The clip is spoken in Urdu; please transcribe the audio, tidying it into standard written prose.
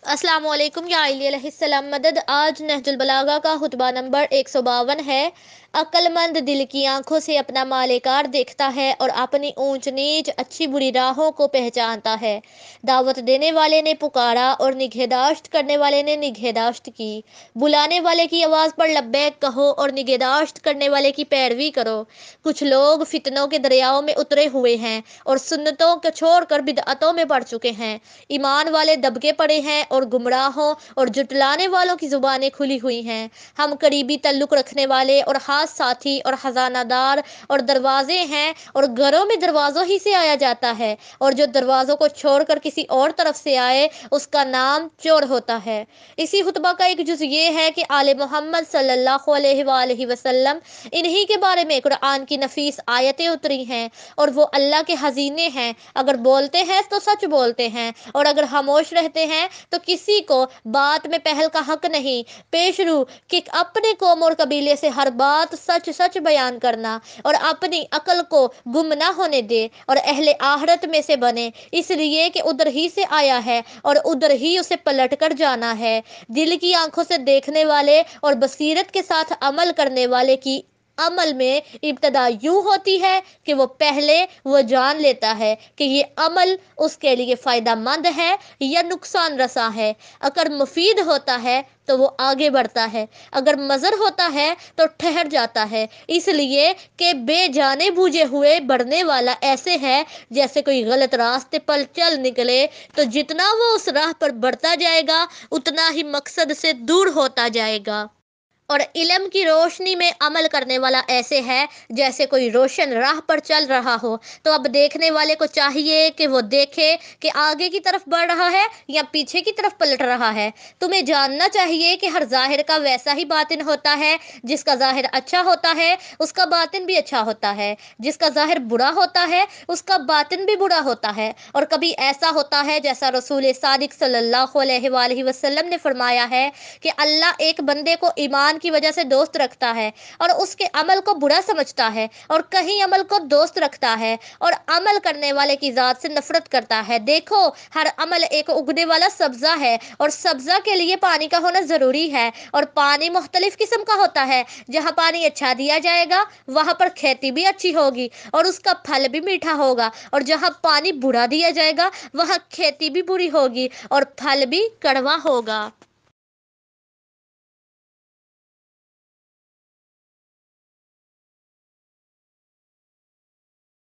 السلام علیکم یا علیہ السلام مدد۔ آج نہج البلاغہ کا خطبہ نمبر 152 ہے۔ عقل مند دل کی آنکھوں سے اپنا مال کار دیکھتا ہے اور اپنی اونچ نیچ اچھی بری راہوں کو پہچانتا ہے۔ دعوت دینے والے نے پکارا اور نگہداشت کرنے والے نے نگہداشت کی۔ بلانے والے کی آواز پر لبیک کہو اور نگہداشت کرنے والے کی پیروی کرو۔ کچھ لوگ فتنوں کے دریاؤں میں اترے ہوئے ہیں اور سنتوں کو چھوڑ کر بدعتوں میں پڑ چکے ہیں۔ ایمان والے دبکے پڑے ہیں اور گمراہوں اور جھٹلانے والوں کی زبانیں کھلی ہوئی ہیں۔ ہم قریبی تعلق رکھنے والے اور خاص ساتھی اور خزانہ دار اور دروازے ہیں، اور گھروں میں دروازوں ہی سے آیا جاتا ہے، اور جو دروازوں کو چھوڑ کر کسی اور طرف سے آئے اس کا نام چور ہوتا ہے۔ اسی خطبہ کا ایک جز یہ ہے کہ آل محمد صلی اللہ علیہ وآلہ وسلم انہی کے بارے میں قرآن کی نفیس آیتیں اتری ہیں، اور وہ اللہ کے خزینے ہیں۔ اگر بولتے ہیں تو سچ بولتے ہیں، اور اگر خاموش رہتے ہیں تو کسی کو بات میں پہل کا حق نہیں۔ پیش رو کہ اپنے قوم اور قبیلے سے ہر بات سچ سچ بیان کرنا، اور اپنی عقل کو گم نہ ہونے دے، اور اہل آخرت میں سے بنے، اس لیے کہ ادھر ہی سے آیا ہے اور ادھر ہی اسے پلٹ کر جانا ہے۔ دل کی آنکھوں سے دیکھنے والے اور بصیرت کے ساتھ عمل کرنے والے کی عمل میں ابتدا یوں ہوتی ہے کہ پہلے وہ جان لیتا ہے کہ یہ عمل اس کے لیے فائدہ مند ہے یا نقصان رساں ہے۔ اگر مفید ہوتا ہے تو وہ آگے بڑھتا ہے، اگر مضر ہوتا ہے تو ٹھہر جاتا ہے، اس لیے کہ بے جانے بوجھے ہوئے بڑھنے والا ایسے ہے جیسے کوئی غلط راستے پر چل نکلے، تو جتنا وہ اس راہ پر بڑھتا جائے گا اتنا ہی مقصد سے دور ہوتا جائے گا۔ اور علم کی روشنی میں عمل کرنے والا ایسے ہے جیسے کوئی روشن راہ پر چل رہا ہو۔ تو اب دیکھنے والے کو چاہیے کہ وہ دیکھے کہ آگے کی طرف بڑھ رہا ہے یا پیچھے کی طرف پلٹ رہا ہے۔ تمہیں جاننا چاہیے کہ ہر ظاہر کا ویسا ہی باطن ہوتا ہے۔ جس کا ظاہر اچھا ہوتا ہے اس کا باطن بھی اچھا ہوتا ہے، جس کا ظاہر برا ہوتا ہے اس کا باطن بھی برا ہوتا ہے۔ اور کبھی ایسا ہوتا ہے جیسا رسول صادق صلی اللہ علیہ وآلہ وسلم نے فرمایا ہے کہ اللہ ایک بندے کو ایمان کی وجہ سے دوست رکھتا ہے اور اس کے عمل کو برا سمجھتا ہے، اور کہیں عمل کو دوست رکھتا ہے اور عمل کرنے والے کی ذات سے نفرت کرتا ہے۔ دیکھو، ہر عمل ایک اگنے والا سبزہ ہے، اور سبزہ کے لیے پانی کا ہونا ضروری ہے، اور پانی مختلف قسم کا ہوتا ہے۔ جہاں پانی اچھا دیا جائے گا وہاں پر کھیتی بھی اچھی ہوگی اور اس کا پھل بھی میٹھا ہوگا، اور جہاں پانی برا دیا جائے گا وہاں کھیتی بھی بری ہوگی اور پھل بھی کڑوا ہوگا۔